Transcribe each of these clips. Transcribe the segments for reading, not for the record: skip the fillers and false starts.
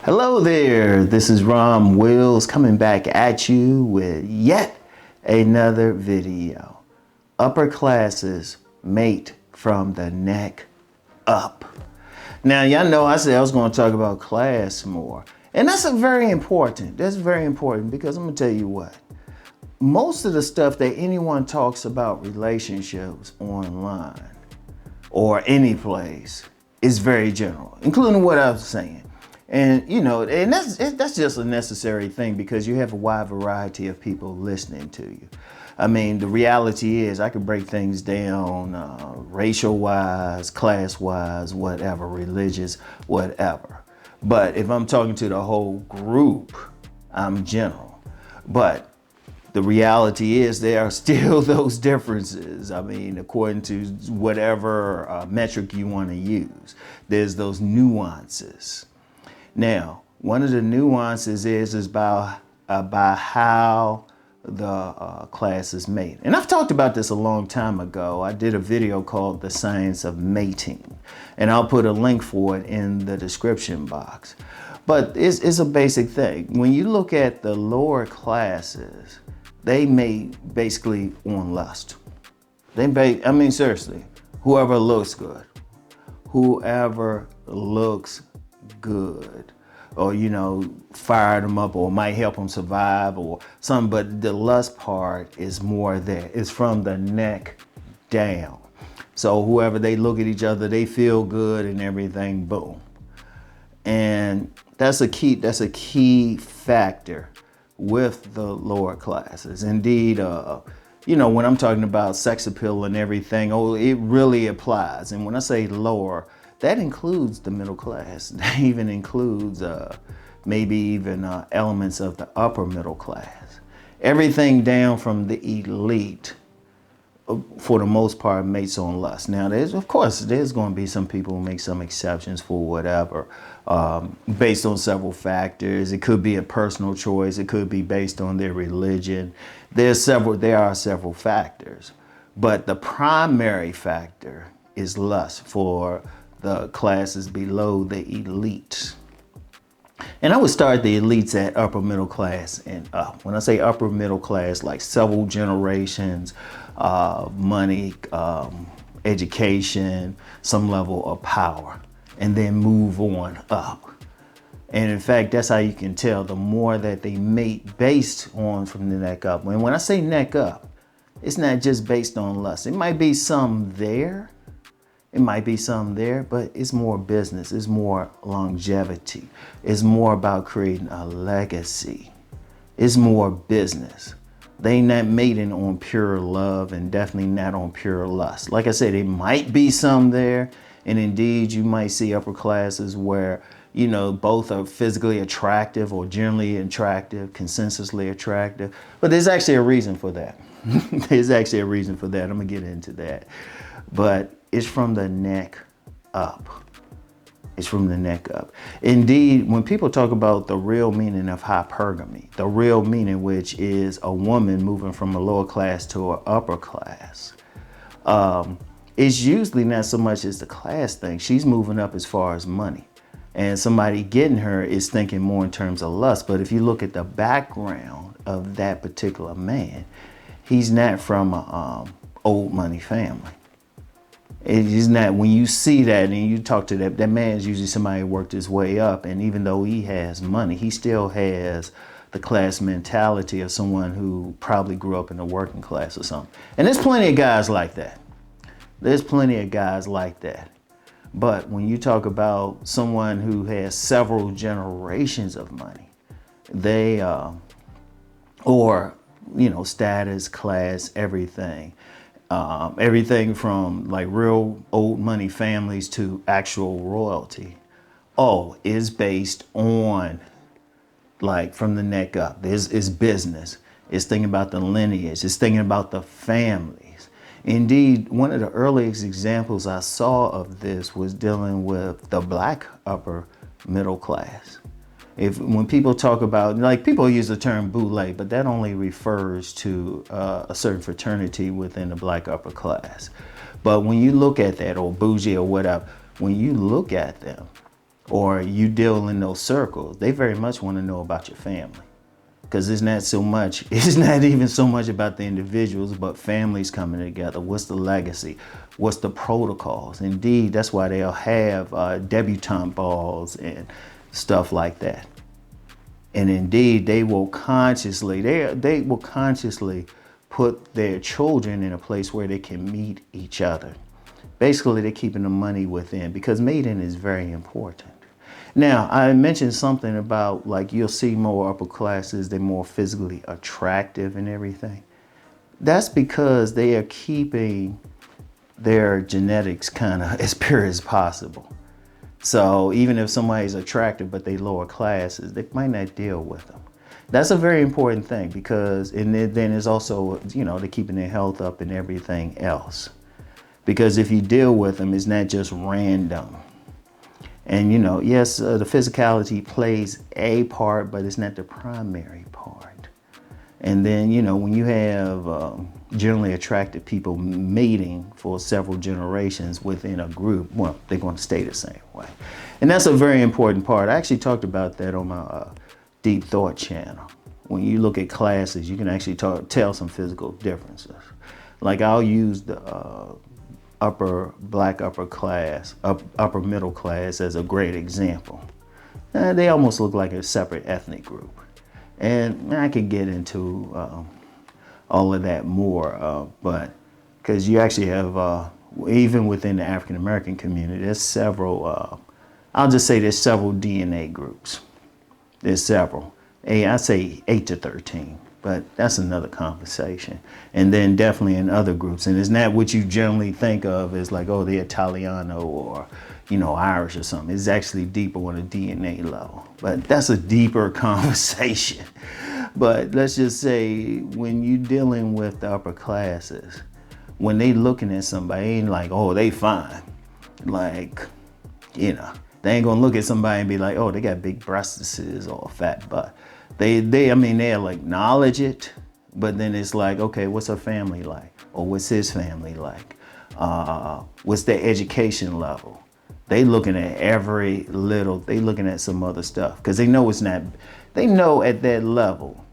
Hello there, this is Rom Wills coming back at you with yet another video. Upper classes mate from the neck up. Now, y'all know I said I was going to talk about class more. And that's very important. That's very important because I'm going to tell you what. Most of the stuff that anyone talks about relationships online or any place is very general, including what I was saying. And and that's just a necessary thing because you have a wide variety of people listening to you. I mean, the reality is I could break things down racial-wise, class-wise, whatever, religious, whatever. But if I'm talking to the whole group, I'm general. But the reality is there are still those differences. I mean, according to whatever metric you want to use, there's those nuances. Now, one of the nuances is about how the class is made. And I've talked about this a long time ago. I did a video called The Science of Mating, and I'll put a link for it in the description box. But it's a basic thing. When you look at the lower classes, they mate basically on lust. I mean, seriously, whoever looks good, or fire them up or might help them survive or something, but the lust part is more there. It's from the neck down. So whoever they look at each other, they feel good and everything, boom. And that's a key factor with the lower classes. Indeed, when I'm talking about sex appeal and everything, it really applies. And when I say lower, that includes the middle class. That even includes maybe even elements of the upper middle class. Everything down from the elite, for the most part, mates on lust. Now, there's going to be some people who make some exceptions for whatever, based on several factors. It could be a personal choice. It could be based on their religion. There are several factors, but the primary factor is lust for the classes below the elite. And I would start the elites at upper middle class and up. When I say upper middle class, like several generations, money, education, some level of power, and then move on up. And in fact, that's how you can tell the more that they mate based on from the neck up. And when I say neck up, it's not just based on lust. It might be some there. But it's more business. It's more longevity. It's more about creating a legacy. It's more business. They not mating on pure love and definitely not on pure lust. Like I said, it might be some there. And indeed, you might see upper classes where, both are physically attractive or generally attractive, consensusly attractive. But there's actually a reason for that. I'm going to get into that. But it's from the neck up. Indeed, when people talk about the real meaning of hypergamy, the real meaning, which is a woman moving from a lower class to an upper class, it's usually not so much as the class thing. She's moving up as far as money. And somebody getting her is thinking more in terms of lust. But if you look at the background of that particular man, he's not from an old money family. It's not, when you see that and you talk to that man is usually somebody who worked his way up. And even though he has money, he still has the class mentality of someone who probably grew up in the working class or something. And there's plenty of guys like that. But when you talk about someone who has several generations of money, they, status, class, everything from like real old money families to actual royalty, is based on like from the neck up. It's business. It's thinking about the lineage. It's thinking about the families. Indeed, one of the earliest examples I saw of this was dealing with the black upper middle class. When people talk about, like, people use the term boule, but that only refers to a certain fraternity within the black upper class. But when you look at that, or bougie or whatever, when you look at them, or you deal in those circles, they very much want to know about your family. Because it's not even so much about the individuals, but families coming together. What's the legacy? What's the protocols? Indeed, that's why they'll have debutante balls and stuff like that. And indeed, they will consciously put their children in a place where they can meet each other. Basically, they're keeping the money within, because mating is very important. Now, I mentioned something about, like, you'll see more upper classes, they're more physically attractive and everything. That's because they are keeping their genetics kind of as pure as possible. So even if somebody's attractive but they lower classes, they might not deal with them. That's a very important thing, because and then it's also, they're keeping their health up and everything else. Because if you deal with them, it's not just random. And yes, the physicality plays a part, but it's not the primary part. And then, when you have generally attracted people mating for several generations within a group, well, they're going to stay the same way. And that's a very important part. I actually talked about that on my Deep Thought channel. When you look at classes, you can actually tell some physical differences. Like, I'll use the upper middle class as a great example. They almost look like a separate ethnic group. And I could get into all of that more, but because you actually have, even within the African American community, there's several, I'll just say there's several DNA groups. There's several. I say 8 to 13. But that's another conversation. And then definitely in other groups. And it's not what you generally think of as like, oh, they're Italiano or, Irish or something. It's actually deeper on a DNA level. But that's a deeper conversation. But let's just say, when you're dealing with the upper classes, when they looking at somebody, ain't like, oh, they fine. Like, they ain't gonna look at somebody and be like, oh, they got big breasts or a fat butt. They'll acknowledge it, but then it's like, okay, what's her family like? Or what's his family like? What's their education level? They looking at they looking at some other stuff, because they know at that level,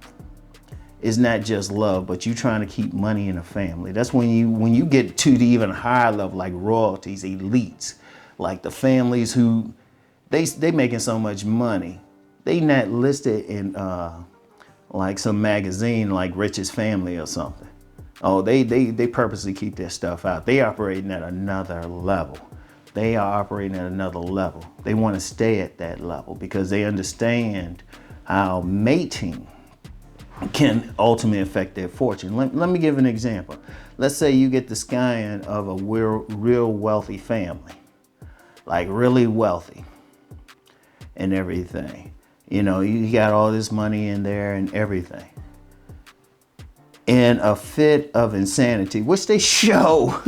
it's not just love, but you trying to keep money in a family. That's when you get to the even higher level, like royalties, elites, like the families who, they making so much money. They not listed in like some magazine like Richest Family or something. Oh, they purposely keep their stuff out. They operating at another level. They are operating at another level. They want to stay at that level because they understand how mating can ultimately affect their fortune. Let me give an example. Let's say you get the scion of a real wealthy family, like really wealthy and everything. You got all this money in there and everything. In a fit of insanity, which they show,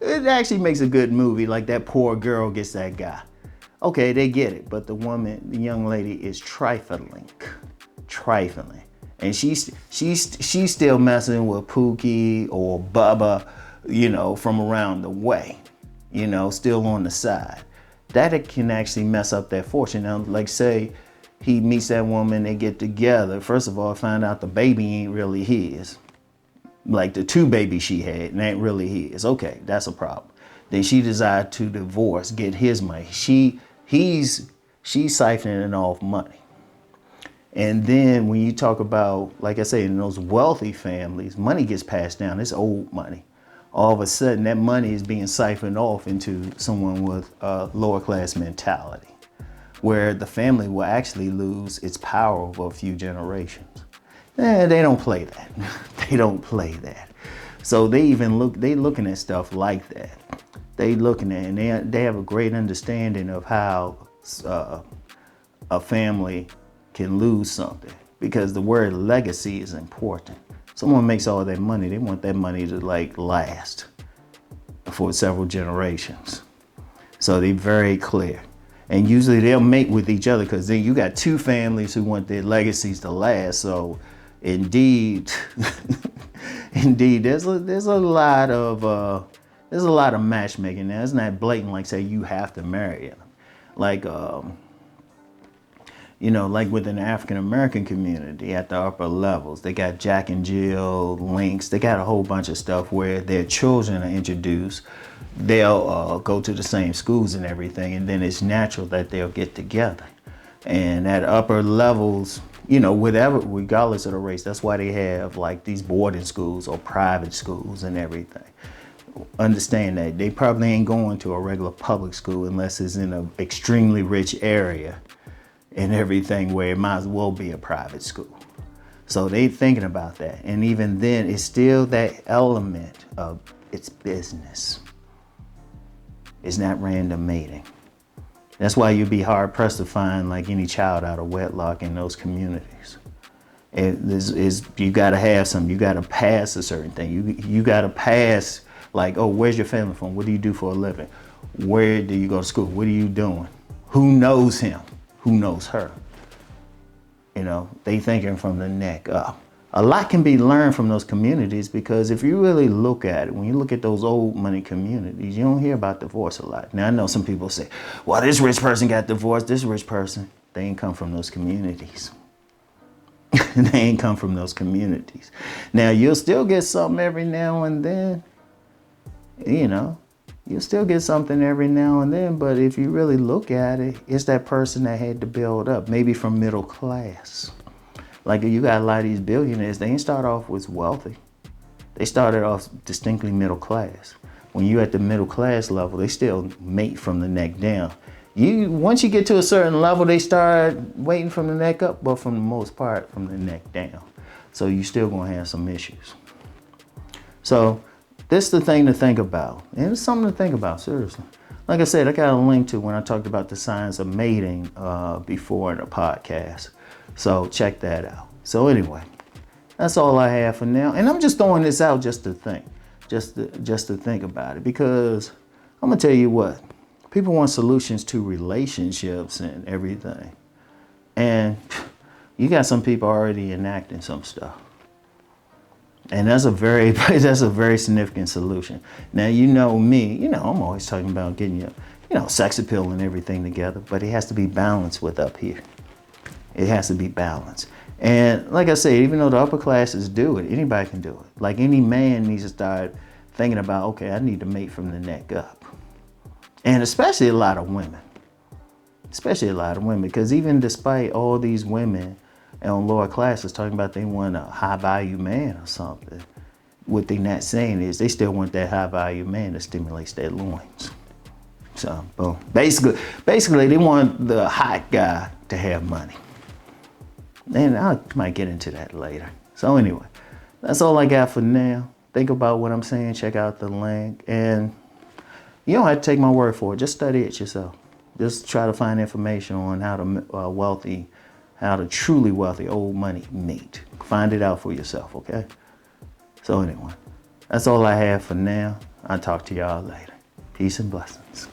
it actually makes a good movie. Like, that poor girl gets that guy. Okay, they get it. But the young lady is trifling. And she's still messing with Pookie or Bubba, from around the way, still on the side. That can actually mess up their fortune. Now, like, say he meets that woman, they get together. First of all, find out the baby ain't really his. Like, the 2 babies she had ain't really his. Okay, that's a problem. Then she decides to divorce, get his money. She's siphoning off money. And then when you talk about, like I say, in those wealthy families, money gets passed down. It's old money. All of a sudden, that money is being siphoned off into someone with a lower class mentality, where the family will actually lose its power over a few generations. They don't play that. They don't play that. So they looking at stuff like that. They looking at, and they have a great understanding of how a family can lose something, because the word legacy is important. Someone makes all that money, they want that money to last for several generations. So they're very clear. And usually they'll mate with each other, because then you got 2 families who want their legacies to last. So indeed, there's a lot of matchmaking. Now, it's not blatant like say you have to marry them. like, you know, like within the African American community at the upper levels, they got Jack and Jill, Links. They got a whole bunch of stuff where their children are introduced. They'll go to the same schools and everything, and then it's natural that they'll get together. And at upper levels, you know, whatever, regardless of the race, that's why they have like these boarding schools or private schools and everything. Understand that they probably ain't going to a regular public school unless it's in an extremely rich area and everything, where it might as well be a private school. So they thinking about that. And even then, it's still that element of it's business. It's not random mating. That's why you'd be hard pressed to find like any child out of wedlock in those communities. You gotta have some, you gotta pass a certain thing. You gotta pass like, oh, where's your family from? What do you do for a living? Where do you go to school? What are you doing? Who knows him? Who knows her? You know, they thinking from the neck up. A lot can be learned from those communities, because if you really look at it, when you look at those old money communities, you don't hear about divorce a lot. Now, I know some people say, well, this rich person got divorced, this rich person. They ain't come from those communities. They ain't come from those communities. Now, you'll still get something every now and then, you know. You'll still get something every now and then, but if you really look at it, it's that person that had to build up, maybe from middle class. Like you got a lot of these billionaires, they didn't start off with wealthy. They started off distinctly middle class. When you're at the middle class level, they still mate from the neck down. Once you get to a certain level, they start waiting from the neck up, but for the most part, from the neck down. So you still gonna have some issues. So this is the thing to think about. And it's something to think about, seriously. Like I said, I got a link to when I talked about the science of mating before in a podcast. So check that out. So anyway, that's all I have for now. And I'm just throwing this out just to think, just to think about it. Because I'm gonna tell you what, people want solutions to relationships and everything. And you got some people already enacting some stuff. And that's a very significant solution. Now, you know me, you know, I'm always talking about getting your, you know, sex appeal and everything together, but it has to be balanced with up here. It has to be balanced. And like I said, even though the upper classes do it, anybody can do it. Like any man needs to start thinking about, okay, I need to mate from the neck up. And especially a lot of women. Because even despite all these women on lower classes talking about they want a high value man or something, what they're not saying is they still want that high value man that stimulates their loins. So, boom. Basically, they want the hot guy to have money. And I might get into that later. So anyway, that's all I got for now. Think about what I'm saying. Check out the link. And you don't have to take my word for it. Just study it yourself. Just try to find information on how to truly wealthy old money mate. Find it out for yourself, okay? So anyway, that's all I have for now. I'll talk to y'all later. Peace and blessings.